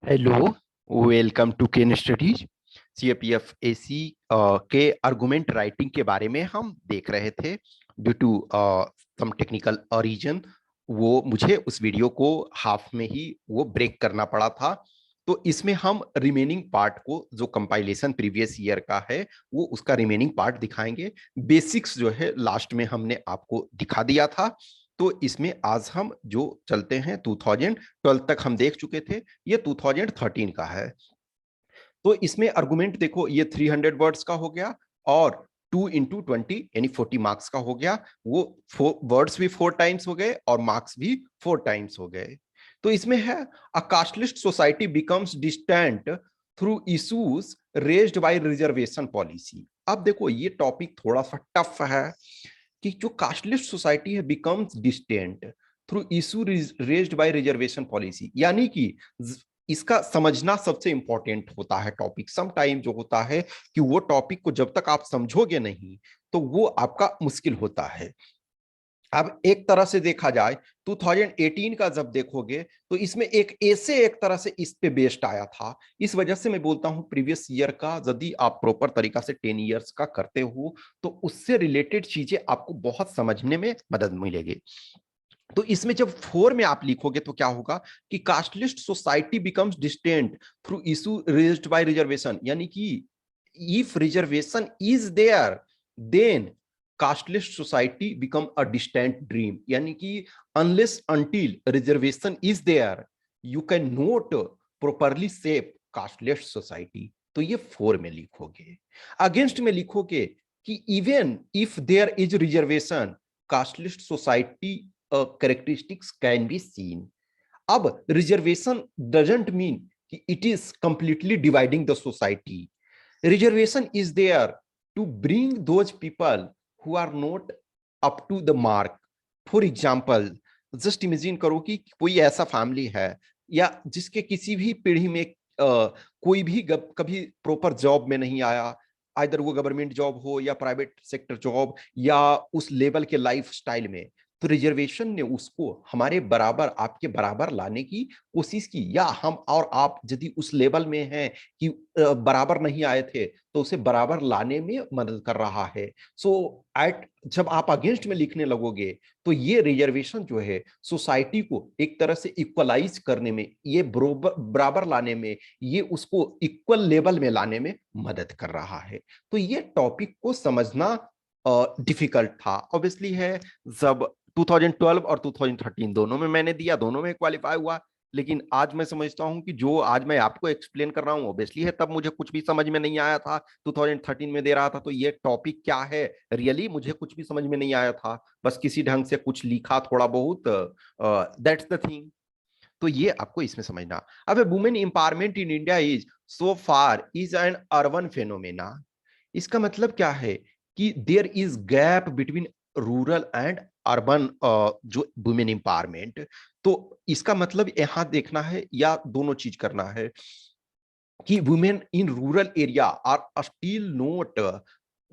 Hello, welcome to Ken studies. CAPF AC के argument writing के बारे में हम देख रहे थे। Due to some technical reason वो मुझे उस वीडियो को हाफ में ही वो ब्रेक करना पड़ा था। तो इसमें हम रिमेनिंग पार्ट को, जो कंपाइलेशन प्रीवियस ईयर का है, वो उसका रिमेनिंग पार्ट दिखाएंगे। बेसिक्स जो है लास्ट में हमने आपको दिखा दिया था। तो इसमें आज हम जो चलते हैं 2012 तक हम देख चुके थे, ये 2013 का है। तो इसमें आर्गुमेंट देखो, ये 300 वर्ड्स का हो गया और 2 into 20 यानी 40 मार्क्स का हो गया। वो वर्ड्स भी 4 टाइम्स हो गए और मार्क्स भी 4 टाइम्स हो गए। तो इसमें है, a casteless society becomes distant through issues raised by reservation policy. अब देखो, ये टॉपिक थोड़ा सा टफ है कि जो कास्टलिस्ट सोसाइटी है becomes distant through issue raised by reservation policy, यानी कि इसका समझना सबसे इंपॉर्टेंट होता है टॉपिक। सम टाइम जो होता है कि वो टॉपिक को जब तक आप समझोगे नहीं तो वो आपका मुश्किल होता है। अब एक तरह से देखा जाए, 2018 का जब देखोगे तो इसमें एक ऐसे एक तरह से इस पे बेस्ड आया था। इस वजह से मैं बोलता हूं प्रीवियस ईयर का यदि आप प्रॉपर तरीका से 10 इयर्स का करते हो तो उससे रिलेटेड चीजें आपको बहुत समझने में मदद मिलेगी। तो इसमें जब 4 में आप लिखोगे तो क्या होगा कि casteless society becomes distant through issue raised by reservation, यानी कि if reservation is there then casteless society become a distant dream, यानी कि unless until reservation is there you can not properly shape casteless society. तो ये 4 में लिखोगे। Against में लिखोगे कि even if there is reservation casteless society characteristics can be seen. अब रिजर्वेशन डजंट मीन कि it is completely dividing the society. Reservation is there to bring those people who are not up to the mark. For example, just imagine करो कि कोई ऐसा family है या जिसके किसी भी पीढ़ी में कोई भी कभी प्रॉपर जॉब में नहीं आया, आइदर वो गवर्नमेंट जॉब हो या प्राइवेट सेक्टर जॉब या उस लेवल के लाइफ स्टाइल में। तो रिजर्वेशन ने उसको हमारे बराबर, आपके बराबर लाने की कोशिश की, या हम और आप यदि उस लेवल में हैं कि बराबर नहीं आए थे तो उसे बराबर लाने में मदद कर रहा है। सो एट जब आप अगेंस्ट में लिखने लगोगे तो ये रिजर्वेशन जो है सोसाइटी को एक तरह से इक्वलाइज करने में, ये बराबर लाने में, ये उसको इक्वल लेवल में लाने में मदद कर रहा है। तो ये टॉपिक को समझना डिफिकल्ट था, ऑब्वियसली है। जब 2012 और 2013 दोनों में मैंने दिया, दोनों में क्वालिफाई हुआ। लेकिन आज मैं समझता हूं कि जो आज मैं आपको एक्सप्लेन कर रहा हूं ऑब्वियसली है, तब मुझे कुछ भी समझ में नहीं आया था। 2013 में दे रहा था तो ये टॉपिक क्या है रियली मुझे कुछ भी समझ में नहीं आया था। बस किसी ढंग से कुछ लिखा थोड़ा बहुत, दैट्स द थिंग। तो ये आपको इसमें समझना। अब women empowerment in India is so far is an urban phenomena. इसका मतलब क्या है कि there is gap between rural and urban, जो वुमेन एम्पावरमेंट। तो इसका मतलब यहां देखना है या दोनों चीज करना है कि women in rural area are still not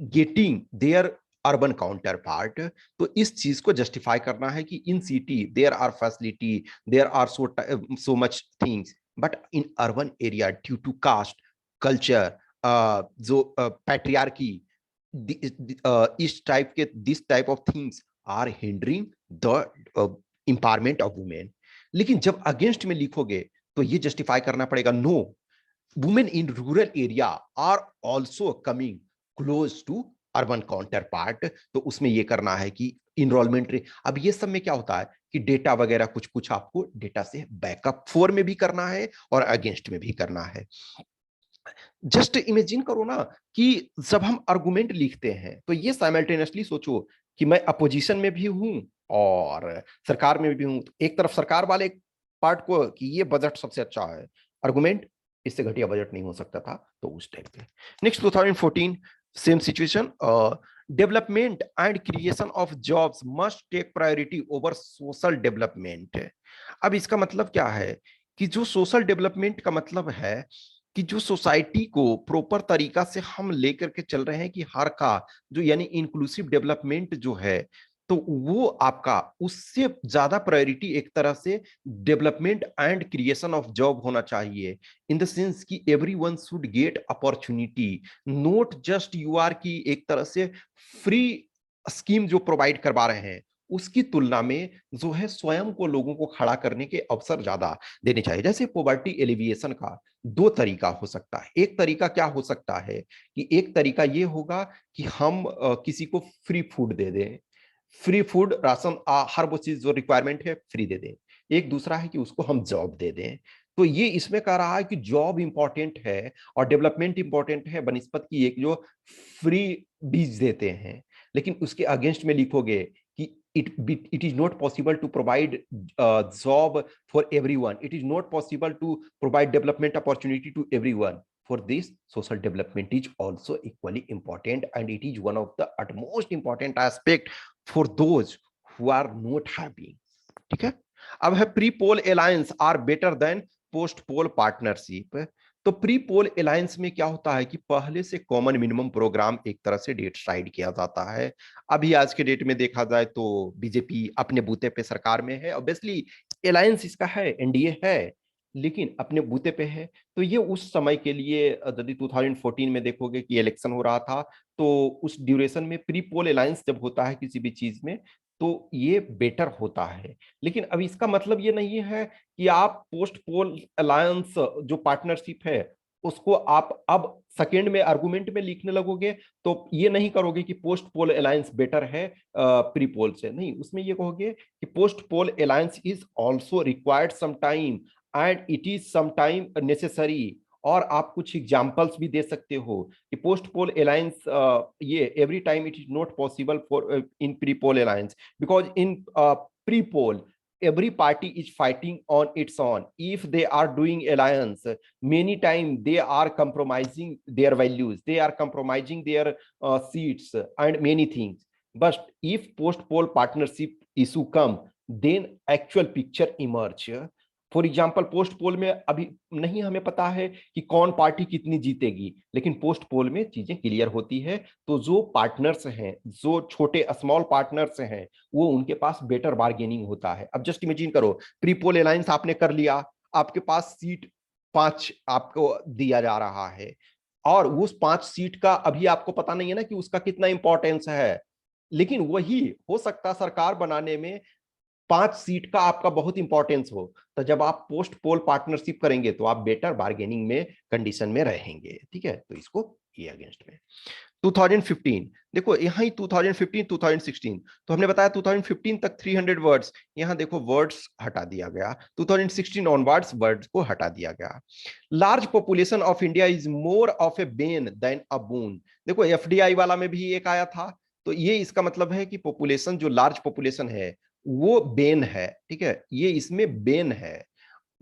getting their urban counterpart. तो इस चीज को जस्टिफाई करना है कि in city there are facility, there are so much things, but in urban area due to caste culture, जो patriarchy, इस type के this type of things are hindering the empowerment of women. लेकिन जब against में लिखोगे तो ये justify करना पड़ेगा, no, women in rural area are also coming close to urban counterpart। तो उसमें ये करना है कि इनरोलमेंट। अब ये सब में क्या होता है कि डेटा वगैरह कुछ कुछ आपको डेटा से बैकअप 4 में भी करना है और अगेंस्ट में भी करना है। जस्ट इमेजिन करो ना कि जब हम आर्गुमेंट लिखते हैं तो ये साइमल्टेनियसली सोचो कि मैं अपोजिशन में भी हूं और सरकार में भी हूं। तो एक तरफ सरकार वाले पार्ट को कि ये बजट सबसे अच्छा है, आर्गुमेंट इससे घटिया बजट नहीं हो सकता था, तो उस टाइप पे। Next 2014 same situation, development and creation of jobs must take priority over social development. अब इसका मतलब क्या है कि जो सोशल डेवलपमेंट का मतलब है कि जो सोसाइटी को प्रॉपर तरीका से हम लेकर के चल रहे हैं कि हर का जो, यानी इंक्लूसिव डेवलपमेंट जो है, तो वो आपका उससे ज्यादा प्रायोरिटी एक तरह से development and creation of job होना चाहिए, इन द सेंस कि everyone should get opportunity, not just UR की एक तरह से फ्री स्कीम जो प्रोवाइड करवा रहे हैं, उसकी तुलना में जो है स्वयं को लोगों को खड़ा करने के अवसर ज्यादा देने चाहिए। जैसे पॉवर्टी एलिविएशन का दो तरीका हो सकता है। एक तरीका क्या हो सकता है कि एक तरीका ये होगा कि हम किसी को फ्री फूड दे दें, फ्री फूड राशन, हर वो चीज जो रिक्वायरमेंट है फ्री दे दें। एक दूसरा है कि उसको हम जॉब दे दें। तो ये इसमें कह रहा है कि जॉब इंपॉर्टेंट है और डेवलपमेंट इंपॉर्टेंट है बनिस्पत की एक जो फ्री बीज देते हैं। लेकिन उसके अगेंस्ट में लिखोगे कि it is not possible to provide job for everyone, it is not possible to provide development opportunity to everyone. For this, social development is also equally important, and it is one of the utmost important aspect for those who are not having. ठीक है। अब है pre poll alliance are better than post poll partnership. तो pre poll alliance में क्या होता है कि पहले से कॉमन मिनिमम प्रोग्राम एक तरह से डेट साइड किया जाता है। अभी आज के डेट में देखा जाए तो बीजेपी अपने बूते पे सरकार में है, ऑब्वियसली अलायंस इसका है, एनडीए है, लेकिन अपने बूते पे है। तो ये उस समय के लिए यदि 2014 में देखोगे कि इलेक्शन हो रहा था, तो उस ड्यूरेशन में प्री पोल अलायंस जब होता है किसी भी चीज में तो ये बेटर होता है। लेकिन अब इसका मतलब ये नहीं है कि आप पोस्ट पोल अलायंस जो पार्टनरशिप है उसको आप अब सेकेंड में आर्गुमेंट में लिखने लगोगे, तो ये नहीं करोगे कि पोस्ट पोल अलायंस बेटर है प्री पोल से। नहीं, उसमें ये कहोगे कि post poll alliance is also required some time and it is some time necessary. और आप कुछ एग्जांपल्स भी दे सकते हो कि पोस्ट पोल अलायंस ये every time it is not possible for in pre poll alliance, because in pre-poll every party is fighting on its own. If they are doing alliance, many times they are compromising their values, they are compromising their seats and many things. But if post-poll partnership issue come, then actual picture emerge. For example post पोल में अभी नहीं हमें पता है कि कौन party कितनी जीतेगी, लेकिन पोस्ट पोल में चीजें क्लियर होती है। तो जो पार्टनर्स हैं, जो छोटे स्मॉल पार्टनर्स हैं, वो उनके पास बेटर बार्गेनिंग होता है। अब जस्ट इमेजिन करो, प्री पोल अलायंस आपने कर लिया, आपके पास सीट 5 आपको दिया जा रहा है, और उस 5 सीट का अभी आपको पता नहीं है ना कि उसका कितना इंपॉर्टेंस है, लेकिन वही हो सकता सरकार बनाने में 5 सीट का आपका बहुत इंपॉर्टेंस हो। तो जब आप पोस्ट पोल पार्टनरशिप करेंगे तो आप बेटर बार्गेनिंग में कंडीशन में रहेंगे। ठीक है, तो इसको ये अगेंस्ट में 2015 देखो, यहां ही 2015 2016 तो हमने बताया 2015 तक 300 वर्ड्स, यहां देखो वर्ड्स हटा दिया गया, 2016 ऑनवर्ड्स वर्ड्स को हटा दिया गया। Large population of India is more of a bane than a boon. देखो एफडीआई वाला में भी एक आया था, तो ये इसका मतलब है कि पॉपुलेशन जो लार्ज पॉपुलेशन है वो बेन है। ठीक है, ये इसमें बेन है,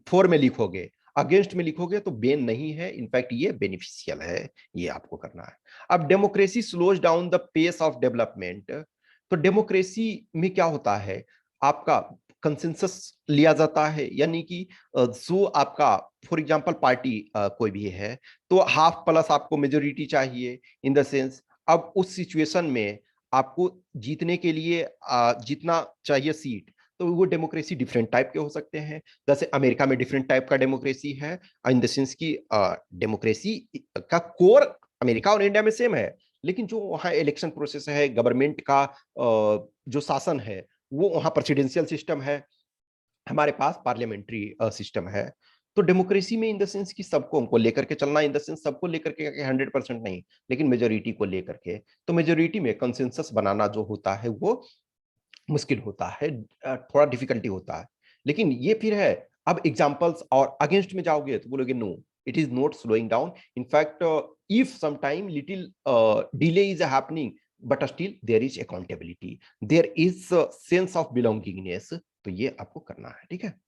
फोर में लिखोगे, अगेंस्ट में लिखोगे तो बेन नहीं है, इनफैक्ट ये बेनिफिशियल है, ये आपको करना है। अब democracy slows down the pace of development. तो डेमोक्रेसी में क्या होता है, आपका कंसेंसस लिया जाता है, यानी कि जो आपका फॉर एग्जांपल पार्टी कोई भी है तो हाफ प्लस आपको मेजोरिटी चाहिए, इन द सेंस अब उस सिचुएशन में आपको जीतने के लिए जितना चाहिए सीट, तो वो डेमोक्रेसी डिफरेंट टाइप के हो सकते हैं। जैसे अमेरिका में डिफरेंट टाइप का डेमोक्रेसी है, इन द सेंस की डेमोक्रेसी का कोर अमेरिका और इंडिया में सेम है, लेकिन जो वहाँ इलेक्शन प्रोसेस है, गवर्नमेंट का जो शासन है, वो वहाँ प्रेसिडेंशियल सिस्टम है, हमारे पास पार्लियामेंट्री सिस्टम है। तो डेमोक्रेसी में इन द सेंस कि सबको हमको लेकर के चलना, इन द सेंस सबको लेकर के 100% नहीं, लेकिन मेजोरिटी को लेकर के। तो मेजोरिटी में कंसेंसस बनाना जो होता है वो मुश्किल होता है, थोड़ा डिफिकल्टी होता है। लेकिन ये फिर है, अब एग्जांपल्स और अगेंस्ट में जाओगे तो बोलोगे no, it is not slowing down, in fact if some time little delay is happening, but still there is accountability, there is sense of belongingness. तो ये आपको करना है। ठीक है।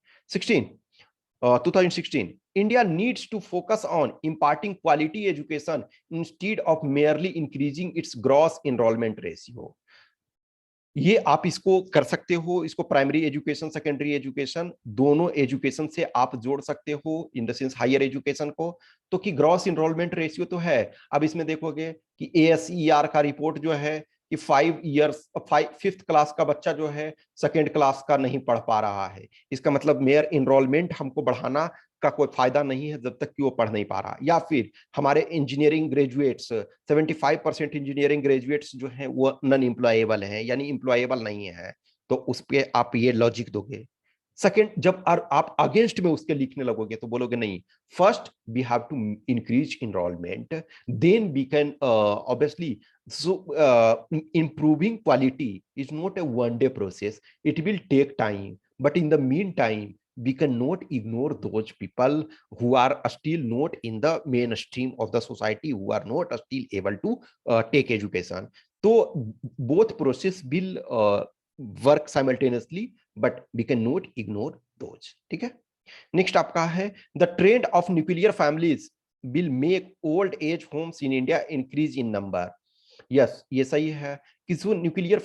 2016 India needs to focus on imparting quality education instead of merely increasing its gross enrollment ratio. ये आप इसको कर सकते हो, इसको प्राइमरी एजुकेशन सेकेंडरी एजुकेशन दोनों एजुकेशन से आप जोड़ सकते हो, in the sense higher education को। तो कि ग्रॉस इनरोलमेंट रेशियो तो है, अब इसमें देखोगे कि एएसईआर का रिपोर्ट जो है कि 5th क्लास का बच्चा जो है 2nd क्लास का नहीं पढ़ पा रहा है, इसका मतलब मेयर इनरोलमेंट हमको बढ़ाना का कोई फायदा नहीं है जब तक कि वो पढ़ नहीं पा रहा। या फिर हमारे इंजीनियरिंग ग्रेजुएट्स 75% इंजीनियरिंग ग्रेजुएट्स जो हैं वो नॉन एम्प्लॉयबल हैं, यानी एम्प्लॉयबल नहीं है। तो उस पे आप ये लॉजिक दोगे। सेकंड, जब आप अगेंस्ट में उसके लिखने लगोगे तो बोलोगे नहीं, first we have to increase enrolment, then we can obviously, so improving quality is not a one day process, it will take time, but in the meantime we cannot ignore those people who are still not in the mainstream of the society, who are not still able to take education. So both process will work simultaneously, but we cannot ignore those. ठीक है। Next आपका है, the trend of nuclear families will make old age homes in India increase in number. Yes, ये सही है कि जो nuclear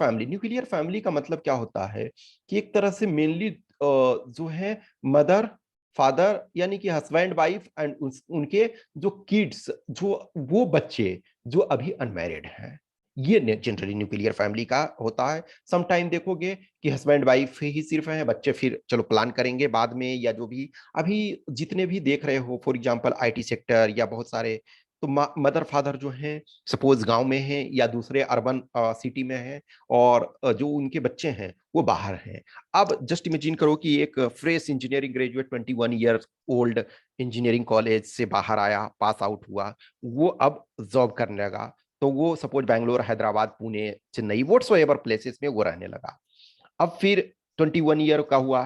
family का मतलब क्या होता है कि एक तरह से मेनली जो है मदर फादर यानी कि हस्बैंड वाइफ एंड उनके जो किड्स, जो वो बच्चे जो अभी अनमैरिड हैं, ये जनरली न्यूक्लियर फैमिली का होता है। सम टाइम देखोगे कि हस्बैंड वाइफ ही सिर्फ हैं, बच्चे फिर चलो प्लान करेंगे बाद में, या जो भी अभी जितने भी देख रहे हो फॉर एग्जांपल आईटी सेक्टर या बहुत सारे, तो मदर फादर जो हैं सपोज गांव में हैं या दूसरे अर्बन सिटी में हैं, और जो उनके बच्चे हैं वो बाहर हैं। अब जस्ट इमेजिन करो कि एक fresh engineering graduate 21 year old engineering college से बाहर आया, पास आउट हुआ, वो अब जॉब करने लगा, तो वो suppose Bangalore, Hyderabad, Pune, Chennai, whatsoever places में वो रहने लगा। अब फिर 21 ईयर का हुआ,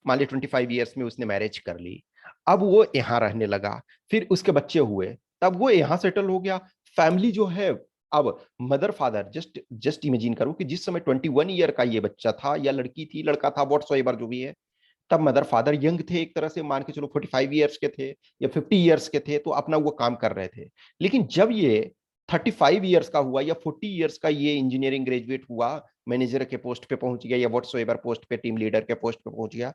मान ली 25 ईयर्स में उसने मैरिज कर ली, अब वो यहाँ रहने लगा, फिर उसके बच्चे हुए, तब वो यहाँ सेटल हो गया। फैमिली जो है, अब mother father, just just imagine करो कि जिस समय 21 ईयर का ये बच्चा था या लड़की थी, लड़का था, व्हाटसोएवर जो भी है, तब मदर फादर यंग थे, एक तरह से मान के चलो 45 ईयर्स के थे या 50 ईयर्स के थे, तो अपना वो काम कर रहे थे। लेकिन जब ये 35 ईयर्स का हुआ या 40 ईयर्स का ये इंजीनियरिंग ग्रेजुएट हुआ, मैनेजर के पोस्ट पे पहुंच गया या व्हाटसोएवर पोस्ट पे, टीम लीडर के पोस्ट पे पहुंच गया,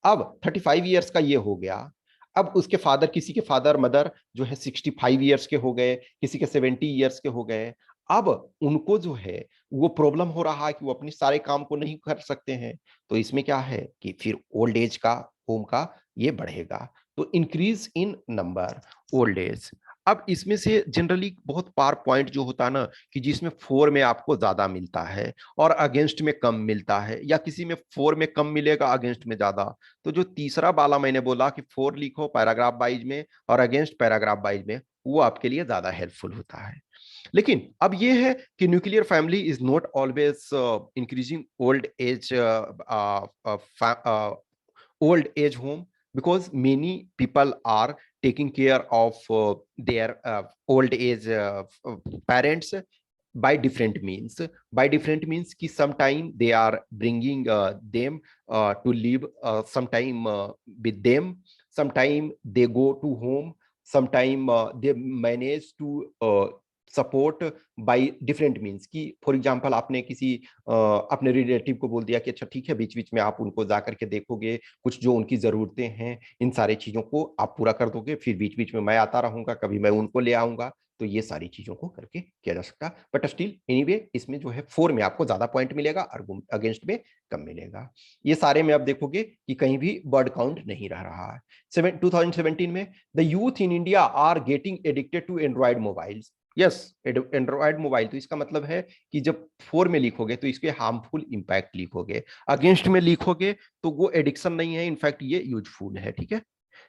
अब 35 ईयर्स का ये हो गया, अब उसके फादर, किसी के फादर मदर जो है 65 ईयर्स के हो गए, किसी के 70 ईयर्स के हो गए, अब उनको जो है वो प्रॉब्लम हो रहा है कि वो अपने सारे काम को नहीं कर सकते हैं। तो इसमें क्या है कि फिर ओल्ड एज का होम का ये बढ़ेगा, तो increase in number old age. अब इसमें से जनरली बहुत पार पॉइंट जो होता है ना, कि जिसमें 4 में आपको ज्यादा मिलता है और अगेंस्ट में कम मिलता है, या किसी में 4 में कम मिलेगा अगेंस्ट में ज्यादा, तो जो तीसरा वाला मैंने बोला कि 4 लिखो पैराग्राफ वाइज में और अगेंस्ट पैराग्राफ वाइज में, वो आपके लिए ज्यादा हेल्पफुल होता है। लेकिन अब ये है कि nuclear family is not always increasing old age home, because many people are taking care of their old age parents by different means. By different means ki sometime they are bringing them to live sometime with them, sometime they go to home, sometime they manage to support by different means, कि for example आपने किसी अपने relative को बोल दिया कि अच्छा ठीक है, बीच बीच में आप उनको जा करके देखोगे, कुछ जो उनकी जरूरतें हैं इन सारी चीजों को आप पूरा कर दोगे, फिर बीच बीच में मैं आता रहूंगा, कभी मैं उनको ले आऊंगा, तो ये सारी चीजों को करके किया जा सकता। बट स्टिल एनीवे इसमें जो है 4 में आपको ज्यादा पॉइंट मिलेगा, अगेंस्ट में कम मिलेगा। ये सारे में आप देखोगे कि कहीं भी वर्ड काउंट नहीं रह रहा है। 2017 में the youth in India are getting addicted to Android mobiles. Yes, Android mobile, तो इसका मतलब है कि जब 4 में लिखोगे तो इसके हार्मफुल इंपैक्ट लिखोगे, अगेंस्ट में लिखोगे तो वो एडिक्शन नहीं है, इनफैक्ट ये यूजफुल है। ठीक है।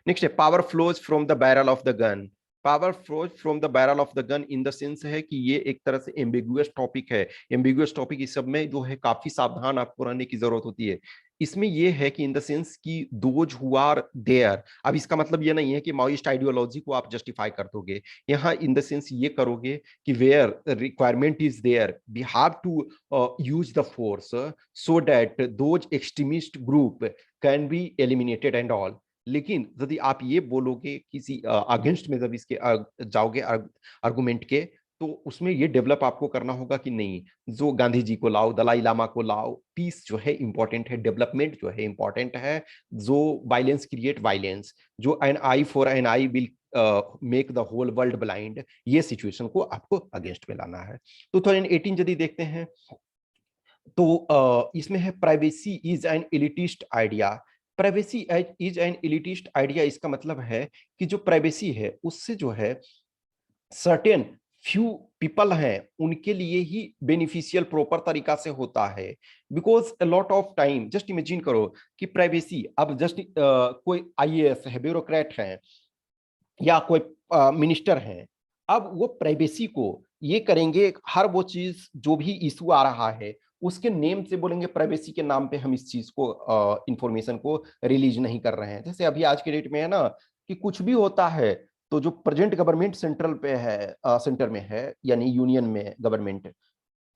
नेक्स्ट है, power flows from the barrel of the gun. Power flows from the barrel of the gun in the sense है कि ये एक तरह से एम्बिगुअस टॉपिक है। एम्बिगुअस टॉपिक इस सब में जो है काफी सावधान आपको रहने की जरूरत होती है। इसमें ये है कि इन द सेंस कि दोज हु आर देयर, अब इसका मतलब ये नहीं है कि माओइस्ट आइडियोलॉजी को आप जस्टिफाई कर दोगे, यहाँ इन द सेंस ये करोगे कि where requirement is there we have to use the force so that those extremist group can be eliminated and all. लेकिन यदि आप ये बोलोगे किसी अगेंस्ट में, जब इसके जाओगे आर्गुमेंट के, तो उसमें ये डेवलप आपको करना होगा कि नहीं, जो गांधी जी को लाओ, दलाई लामा को लाओ, पीस जो है इंपॉर्टेंट है, डेवलपमेंट जो है इंपॉर्टेंट है, जो वायलेंस क्रिएट वायलेंस, जो an eye for an eye will make the whole world blind, ये सिचुएशन को आपको अगेंस्ट में लाना है। 2018 यदि देखते हैं तो इसमें है privacy is an elitist idea. Privacy is an elitist idea, इसका मतलब है कि जो प्राइवेसी है उससे जो है सर्टेन फ्यू पीपल हैं उनके लिए ही बेनिफिशियल प्रॉपर तरीका से होता है। Because a lot of time, just imagine करो कि प्राइवेसी, अब जस्ट कोई आईएएस है, ब्यूरोक्रेट है, या कोई मिनिस्टर है, अब वो प्राइवेसी को ये करेंगे, हर वो चीज जो भी इशू आ रहा है उसके नेम से बोलेंगे प्राइवेसी के नाम पे हम इस चीज को, इंफॉर्मेशन को रिलीज नहीं कर रहे हैं। जैसे अभी आज के डेट में है ना कि कुछ भी होता है तो जो प्रेजेंट गवर्नमेंट सेंट्रल पे है, सेंटर में है यानी यूनियन में गवर्नमेंट,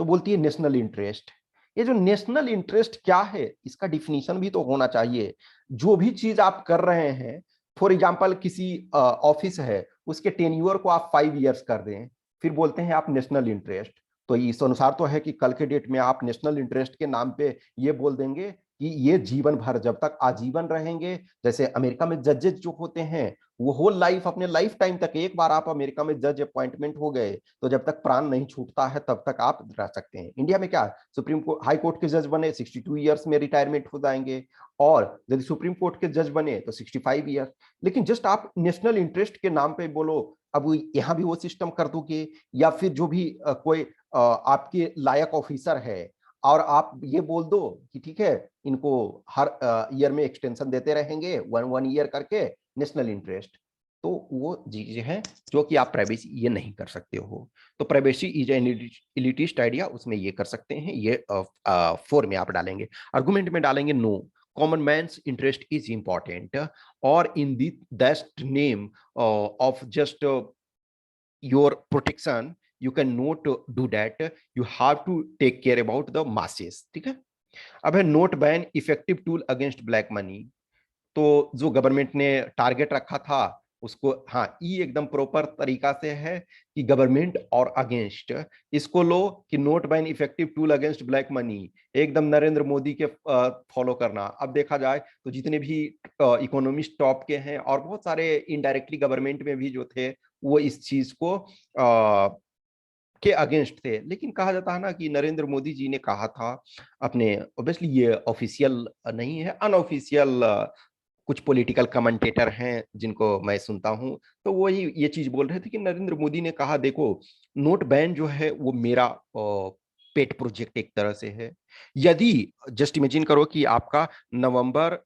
तो बोलती है नेशनल इंटरेस्ट। ये जो नेशनल इंटरेस्ट क्या है इसका डिफिनीशन भी तो होना चाहिए। जो भी चीज आप कर रहे हैं, फॉर एग्जाम्पल किसी ऑफिस है, उसके टेन्योर को आप 5 इयर्स कर दें, फिर बोलते हैं आप नेशनल इंटरेस्ट। तो इस अनुसार तो है कि कल के डेट में आप नेशनल इंटरेस्ट के नाम पे ये बोल देंगे कि ये जीवन भर, जब तक आजीवन रहेंगे। जैसे अमेरिका में जजेस जो होते हैं वो होल लाइफ, अपने लाइफ टाइम तक, एक बार आप अमेरिका में जज अपॉइंटमेंट हो गए तो जब तक प्राण नहीं छूटता है तब तक आप रह सकते हैं। इंडिया में क्या, सुप्रीम कोर्ट हाई कोर्ट के जज बने 62 इयर्स में रिटायरमेंट हो जाएंगे, और यदि सुप्रीम कोर्ट के जज बने तो 65 इयर्स। लेकिन जस्ट आप नेशनल इंटरेस्ट के नाम पे बोलो, अब यहाँ भी वो सिस्टम कर दोगे, या फिर जो भी कोई आपके लायक ऑफिसर है और आप ये बोल दो कि ठीक है इनको हर ईयर में एक्सटेंशन देते रहेंगे, 1 1 ईयर करके, नेशनल इंटरेस्ट। तो वो चीजें हैं जो कि आप प्राइवेसी ये नहीं कर सकते हो। तो privacy is an elitist idea, उसमें ये कर सकते हैं, ये 4 में आप डालेंगे। आर्गुमेंट में डालेंगे no, common man's interest is important, और in that name of just your protection you can not do that, you have to take care about the masses। ठीक है। अब है note ban effective tool against black money. तो जो government ने target रखा था उसको, हाँ, ई एकदम प्रॉपर तरीका से है कि गवर्नमेंट और अगेंस्ट, इसको लो कि note ban effective tool against black money, एकदम नरेंद्र मोदी के फॉलो करना। अब देखा जाए तो जितने भी इकोनॉमिस्ट टॉप के हैं और बहुत सारे इनडायरेक्टली गवर्नमेंट में भी जो थे, वो इस चीज को के अगेंस्ट थे। लेकिन कहा जाता है ना कि नरेंद्र मोदी जी ने कहा था अपने, ऑब्वियसली ये ऑफिशियल नहीं है, अनऑफिशियल कुछ पॉलिटिकल कमेंटेटर हैं जिनको मैं सुनता हूं, तो वही ये चीज बोल रहे थे कि नरेंद्र मोदी ने कहा देखो, नोट बैन जो है वो मेरा पेट प्रोजेक्ट एक तरह से है। यदि जस्ट इमेजिन करो कि आपका नवंबर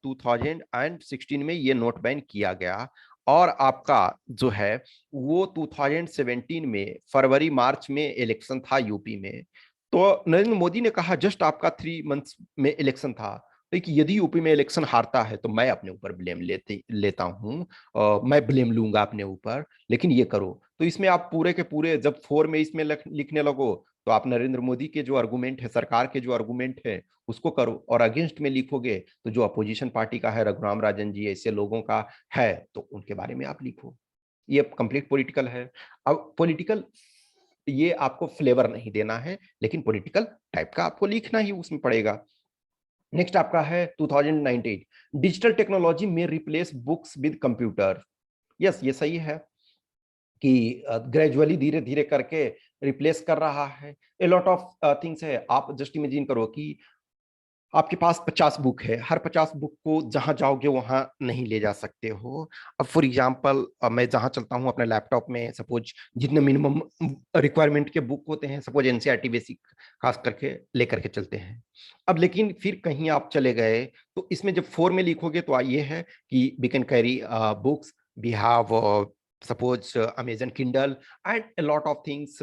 2016 में ये नोट बैन किया गया, और आपका जो है वो 2017 में फरवरी मार्च में इलेक्शन था यूपी में, तो नरेंद्र मोदी ने कहा जस्ट आपका 3 मंथ्स में इलेक्शन था, देखिए यदि यूपी में इलेक्शन हारता है तो मैं अपने ऊपर ब्लेम लेता हूं, मैं ब्लेम लूंगा अपने ऊपर, लेकिन ये करो। तो इसमें आप पूरे के पूरे जब 4 में इसमें लिखने लगो तो आप नरेंद्र मोदी के जो आर्गुमेंट है, सरकार के जो आर्गुमेंट है उसको करो, और अगेंस्ट में लिखोगे तो जो अपोजिशन पार्टी का है, रघुराम राजन जी ऐसे लोगों का है, तो उनके बारे में आप लिखो। ये कंप्लीट पॉलिटिकल है। अब पॉलिटिकल ये आपको फ्लेवर नहीं देना है, लेकिन पॉलिटिकल टाइप का आपको लिखना ही उसमें पड़ेगा। नेक्स्ट आपका है 2019, डिजिटल टेक्नोलॉजी में replace books with computer. Yes, ये सही है कि ग्रेजुअली धीरे धीरे करके रिप्लेस कर रहा है। ए लॉट ऑफ थिंग्स है। आप जस्ट इमेजिन करो कि आपके पास 50 बुक है, हर 50 बुक को जहां जाओगे वहां नहीं ले जा सकते हो। अब फॉर एग्जांपल मैं जहां चलता हूं अपने लैपटॉप में, सपोज जितने मिनिमम रिक्वायरमेंट के बुक होते हैं, सपोज एनसीईआरटी बेसिक खास करके लेकर के चलते हैं। अब लेकिन फिर कहीं आप चले गए तो इसमें जब 4 में लिखोगे तो ये है कि we can carry books, we have suppose Amazon Kindle and a lot of things.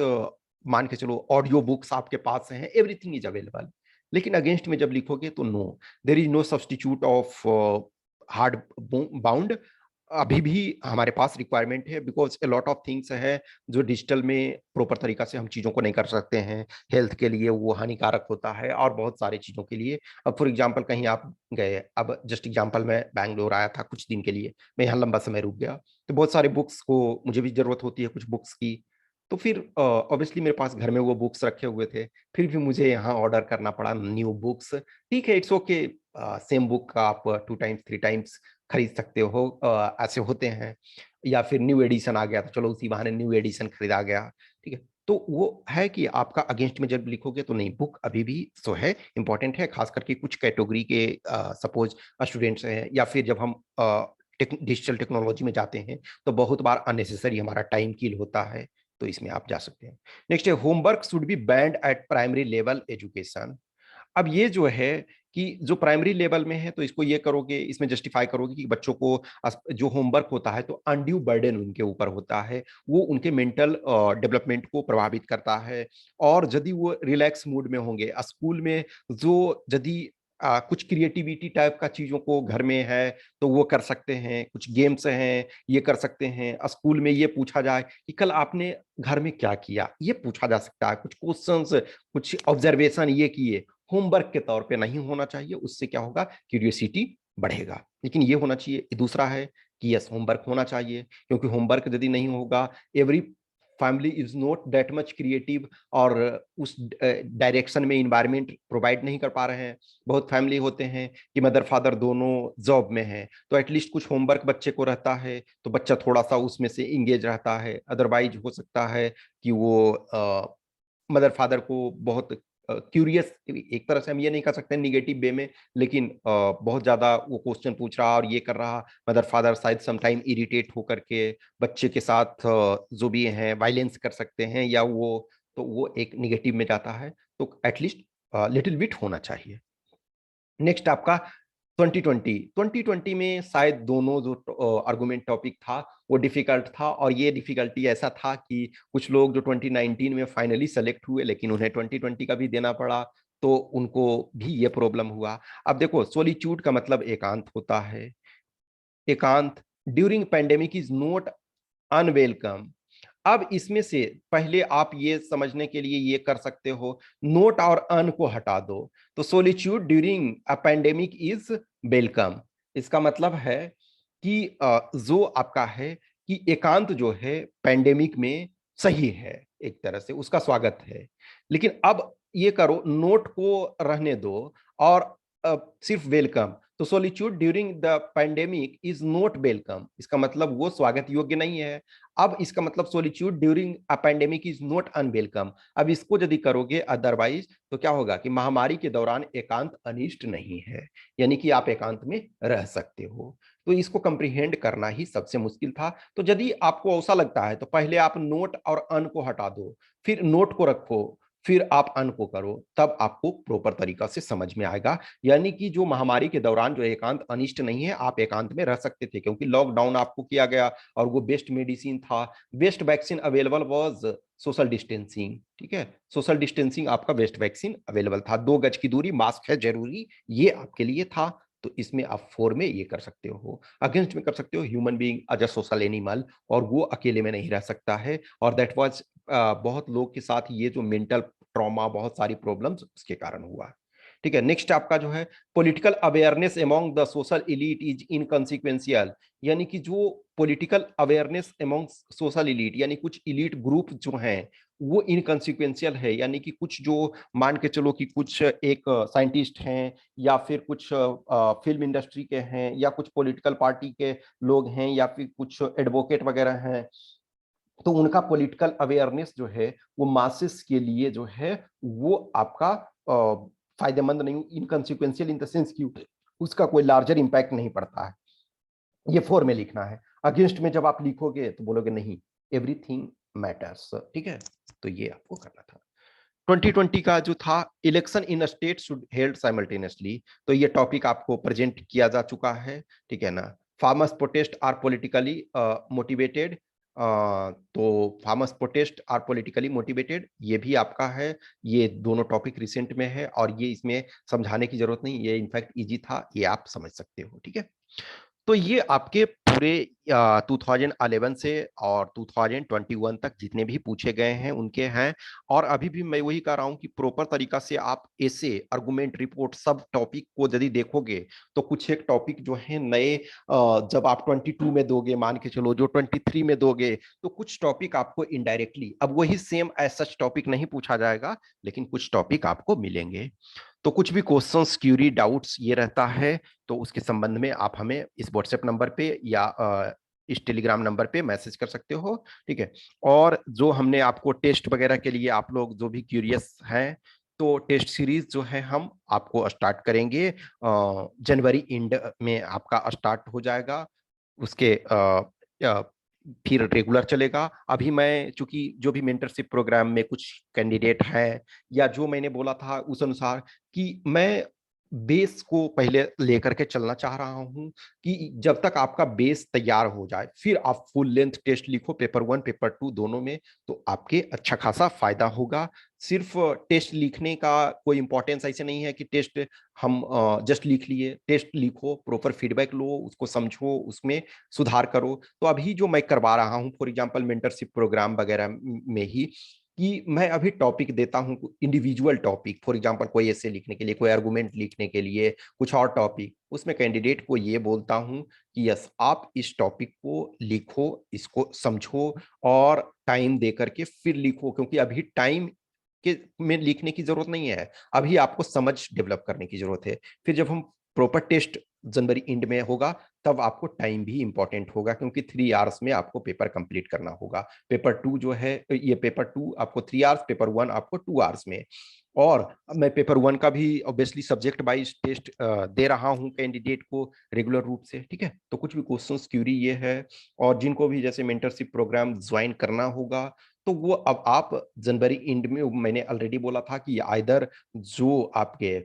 मान के चलो ऑडियो बुक्स आपके पास हैं, एवरीथिंग इज अवेलेबल। लेकिन अगेंस्ट में जब लिखोगे तो no, there is no substitute of hard bound. अभी भी हमारे पास रिक्वायरमेंट है, because a lot of things है जो डिजिटल में प्रॉपर तरीका से हम चीजों को नहीं कर सकते हैं, हेल्थ के लिए वो हानिकारक होता है और बहुत सारे चीजों के लिए। अब फॉर एग्जांपल कहीं आप गए, अब जस्ट एग्जांपल मैं बैंगलोर आया था कुछ दिन के लिए, मैं यहाँ लंबा समय रुक गया, तो बहुत सारे बुक्स को मुझे भी जरूरत होती है कुछ बुक्स की। तो फिर ऑब्वियसली मेरे पास घर में वो बुक्स रखे हुए थे, फिर भी मुझे यहाँ ऑर्डर करना पड़ा न्यू बुक्स। ठीक है, इट्स ओके, सेम बुक का आप 2 टाइम्स 3 टाइम्स खरीद सकते हो, ऐसे होते हैं। या फिर न्यू एडिशन आ गया तो चलो उसी बहाने न्यू एडिशन खरीदा गया। ठीक है, तो वो है कि आपका अगेंस्ट में जब लिखोगे तो नहीं, बुक अभी भी सो है, इंपॉर्टेंट है, खास करके कुछ कैटेगरी के सपोज स्टूडेंट्स हैं, या फिर जब हम डिजिटल टेक्नोलॉजी में जाते हैं तो बहुत बार अननेसेसरी हमारा टाइम किल होता है, तो इसमें आप जा सकते हैं। नेक्स्ट है homework should be band eight primary level education. अब ये जो है कि जो प्राइमरी लेवल में है तो इसको ये करोगे, इसमें जस्टिफाई करोगे कि बच्चों को जो होमवर्क होता है तो अनड्यू बर्डन उनके ऊपर होता है, वो उनके मेंटल डेवलपमेंट को प्रभावित करता है। और यदि वो रिलैक्स मूड में होंगे स्कूल में, जो यदि कुछ क्रिएटिविटी टाइप का चीजों को घर में है तो वो कर सकते हैं, कुछ गेम्स हैं ये कर सकते हैं। स्कूल में ये पूछा जाए कि कल आपने घर में क्या किया, ये पूछा जा सकता है, कुछ क्वेश्चंस, कुछ ऑब्जर्वेशन ये किए, होमवर्क के तौर पे नहीं होना चाहिए। उससे क्या होगा, क्यूरियोसिटी बढ़ेगा। लेकिन ये होना चाहिए, दूसरा है कि यस होमवर्क होना चाहिए, क्योंकि होमवर्क यदि नहीं होगा, every family is not that much creative, और उस डायरेक्शन में इन्वायरमेंट प्रोवाइड नहीं कर पा रहे हैं। बहुत फैमिली होते हैं कि मदर फादर दोनों जॉब में हैं, तो एटलीस्ट कुछ होमवर्क बच्चे को रहता है तो बच्चा थोड़ा सा उसमें से इंगेज रहता है। अदरवाइज हो सकता है कि वो मदर फादर को बहुत क्यूरियस, एक तरह से हम ये नहीं कह सकते निगेटिव वे में, लेकिन बहुत ज्यादा वो क्वेश्चन पूछ रहा और ये कर रहा, मदर फादर शायद समटाइम इरिटेट होकर के बच्चे के साथ जो भी है वायलेंस कर सकते हैं, या वो तो वो एक निगेटिव में जाता है। तो एटलीस्ट लिटिल बिट होना चाहिए। नेक्स्ट आपका 2020। 2020 में शायद दोनों जो आर्गुमेंट टॉपिक था वो डिफिकल्ट था, और ये डिफिकल्टी ऐसा था कि कुछ लोग जो 2019 में फाइनली सेलेक्ट हुए लेकिन उन्हें 2020 का भी देना पड़ा, तो उनको भी ये प्रॉब्लम हुआ। अब देखो, सोलिट्यूड का मतलब एकांत होता है। एकांत during pandemic is not unwelcome. अब इसमें से पहले आप ये समझने के लिए ये कर सकते हो, नोट और अन को हटा दो, तो solitude during a pandemic is welcome. इसका मतलब है कि जो आपका है कि एकांत जो है पेंडेमिक में सही है, एक तरह से उसका स्वागत है। लेकिन अब ये करो, नोट को रहने दो और सिर्फ वेलकम। तो solitude during the pandemic is not welcome, इसका मतलब वो स्वागत योग्य नहीं है। अब इसका मतलब solitude during a pandemic is not unwelcome. अब इसको यदि करोगे अदरवाइज, तो क्या होगा कि महामारी के दौरान एकांत अनिष्ट नहीं है, यानी कि आप एकांत में रह सकते हो। तो इसको कंप्रीहेंड करना ही सबसे मुश्किल था। तो यदि आपको ऐसा लगता है तो पहले आप नोट और अन को हटा दो, फिर नोट को रखो, फिर आप अन को करो, तब आपको प्रॉपर तरीका से समझ में आएगा। यानी कि जो महामारी के दौरान जो एकांत अनिष्ट नहीं है, आप एकांत में रह सकते थे, क्योंकि लॉकडाउन आपको किया गया और वो बेस्ट मेडिसिन था, best vaccine available was social distancing. ठीक है, सोशल डिस्टेंसिंग आपका बेस्ट वैक्सीन अवेलेबल था, 2 गज की दूरी, मास्क है जरूरी, ये आपके लिए था। तो इसमें आप 4 में ये कर सकते हो। अगेंस्ट में कर सकते हो human being as a social animal, और वो अकेले में नहीं रह सकता है। और दैट वाज बहुत लोग के साथ ये जो मेंटल ट्रॉमा, बहुत सारी प्रॉब्लम्स उसके कारण हुआ। ठीक है, नेक्स्ट आपका जो है political awareness among the social elite is inconsequential. यानी कि जो political awareness among social elite, यानी कुछ इलीट ग्रुप जो हैं वो इनकॉन्सिक्वेंशियल है। यानी कि कुछ जो मान के चलो कि कुछ एक साइंटिस्ट हैं, या फिर कुछ फिल्म इंडस्ट्री के हैं, या कुछ पॉलिटिकल पार्टी के लोग हैं, या फिर कुछ एडवोकेट वगैरह हैं, तो उनका पॉलिटिकल अवेयरनेस जो है वो मासेस के लिए जो है वो आपका फायदेमंद नहीं, इनकॉन्सिक्वेंशियल इन द सेंस कि उसका कोई लार्जर इंपैक्ट नहीं पड़ता है। ये 4 में लिखना है। अगेंस्ट में जब आप लिखोगे तो बोलोगे नहीं, एवरीथिंग मैटर्स। ठीक है, तो ये आपको करना था। 2020 का जो था election in state should held simultaneously, तो ये टॉपिक आपको प्रेजेंट किया जा चुका है। ठीक है ना, farmers protest are politically motivated, तो farmers protest are politically motivated ये भी आपका है। ये दोनों टॉपिक रिसेंट में है और ये इसमें समझाने की जरूरत नहीं, ये इनफैक्ट इजी था, ये आप समझ सकते हो। ठीक है, तो ये आपके पूरे 2011 से और 2021 तक जितने भी पूछे गए हैं उनके हैं। और अभी भी मैं वही कह रहा हूं कि प्रॉपर तरीका से आप ऐसे आर्गुमेंट रिपोर्ट सब टॉपिक को यदि देखोगे तो कुछ एक टॉपिक जो है नए जब आप 22 में दोगे, मान के चलो जो 23 में दोगे, तो कुछ टॉपिक आपको इनडायरेक्टली, अब वही सेम एज सच टॉपिक नहीं पूछा जाएगा, लेकिन कुछ टॉपिक आपको मिलेंगे। तो कुछ भी क्वेश्चंस, क्यूरी, डाउट्स ये रहता है तो उसके संबंध में आप हमें इस व्हाट्सएप नंबर पे या इस टेलीग्राम नंबर पे मैसेज कर सकते हो, ठीक है। और जो हमने आपको टेस्ट वगैरह के लिए, आप लोग जो भी क्यूरियस हैं, तो टेस्ट सीरीज जो है हम आपको स्टार्ट करेंगे जनवरी एंड में आपका स्टार्ट हो जाएगा। उसके फिर रेगुलर चलेगा। अभी मैं चूंकि जो भी मेंटरशिप प्रोग्राम में कुछ कैंडिडेट है, या जो मैंने बोला था उस अनुसार कि मैं बेस को पहले लेकर के चलना चाह रहा हूं, कि जब तक आपका बेस तैयार हो जाए फिर आप फुल लेंथ टेस्ट लिखो, पेपर 1 पेपर 2 दोनों में, तो आपके अच्छा खासा फायदा होगा। सिर्फ टेस्ट लिखने का कोई इंपॉर्टेंस ऐसे नहीं है कि टेस्ट हम जस्ट लिख लिए। टेस्ट लिखो, प्रॉपर फीडबैक लो, उसको समझो, उसमें सुधार करो। तो अभी जो मैं करवा रहा हूं फॉर एग्जांपल मेंटरशिप प्रोग्राम वगैरह में ही, कि मैं अभी टॉपिक देता हूं, इंडिविजुअल टॉपिक, फॉर एग्जांपल कोई ऐसे लिखने के लिए, कोई आर्गुमेंट लिखने के लिए, कुछ और टॉपिक, उसमें कैंडिडेट को ये बोलता हूं कि यस आप इस टॉपिक को लिखो, इसको समझो और टाइम दे करके फिर लिखो, क्योंकि अभी टाइम के में लिखने की जरूरत नहीं है, अभी आपको समझ डेवलप करने की जरूरत है। फिर जब हम प्रॉपर टेस्ट जनवरी एंड में होगा, तब आपको टाइम भी इंपॉर्टेंट होगा, क्योंकि 3 आवर्स में आपको पेपर कंप्लीट करना होगा। पेपर 2 जो है, ये पेपर 2 आपको 3 आवर्स, पेपर 1 आपको 2 आवर्स में। और मैं पेपर 1 का भी ऑब्वियसली सब्जेक्ट वाइज टेस्ट दे रहा हूं कैंडिडेट को रेगुलर रूप से, ठीक है। तो कुछ भी क्वेश्चंस क्यूरी ये है, और जिनको भी जैसे मेंटरशिप प्रोग्राम ज्वाइन करना होगा, तो वो अब आप जनवरी एंड में, मैंने ऑलरेडी बोला था कि आइदर जो आपके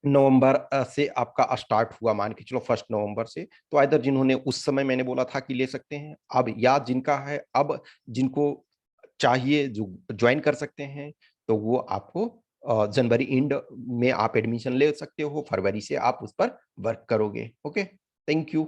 नवंबर से आपका स्टार्ट हुआ, मान के चलो 1 नवंबर से, तो आइदर जिन्होंने उस समय मैंने बोला था कि ले सकते हैं अब, या जिनका है अब, जिनको चाहिए जो ज्वाइन कर सकते हैं, तो वो आपको जनवरी एंड में आप एडमिशन ले सकते हो, फरवरी से आप उस पर वर्क करोगे। Okay, thank you.